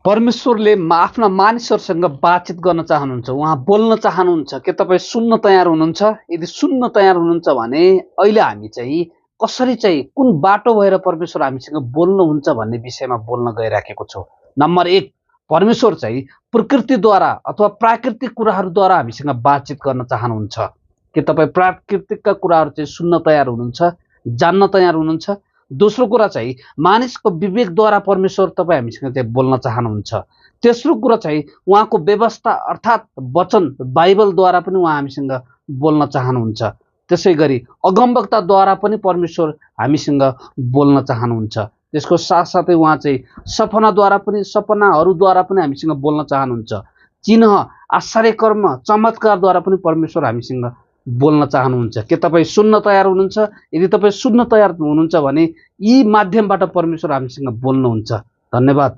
परमेश्वरले आफ्ना मानिसहरूसँग बातचित गर्न चाहनुहुन्छ, उहाँ बोल्न चाहनुहुन्छ। के तपाईँ सुन्न तयार हुनुहुन्छ? यदि सुन्न तयार हुनुहुन्छ भने अहिले हामी चाहिँ कसरी चाहिँ कुन बाटो भएर परमेश्वर हामीसँग बोल्नुहुन्छ भन्ने विषयमा बोल्न गइराखेको छौँ। नम्बर 1, परमेश्वर चाहिँ प्रकृतिद्वारा अथवा प्राकृतिक कुराहरूद्वारा हामीसँग बातचित गर्न चाहनुहुन्छ। के तपाईँ प्राकृतिकका कुराहरू चाहिँ सुन्न तयार हुनुहुन्छ, जान्न तयार हुनुहुन्छ? दोस्रो कुरा चाहिँ मानिसको विवेकद्वारा परमेश्वर तपाईँ हामीसँग चाहिँ बोल्न चाहनुहुन्छ। तेस्रो कुरा चाहिँ उहाँको व्यवस्था अर्थात् वचन बाइबलद्वारा पनि उहाँ हामीसँग बोल्न चाहनुहुन्छ। त्यसै गरी अगमवक्ताद्वारा पनि परमेश्वर हामीसँग बोल्न चाहनुहुन्छ। त्यसको साथसाथै उहाँ चाहिँ सपनाहरूद्वारा पनि हामीसँग बोल्न चाहनुहुन्छ। चिन्ह, आश्चर्यकर्म, चमत्कारद्वारा पनि परमेश्वर हामीसँग बोल्न चाहनुहुन्छ। के तपाईँ सुन्न तयार हुनुहुन्छ? यदि तपाईँ सुन्न तयार हुनुहुन्छ भने यी माध्यमबाट परमेश्वर हामीसँग बोल्नुहुन्छ। धन्यवाद।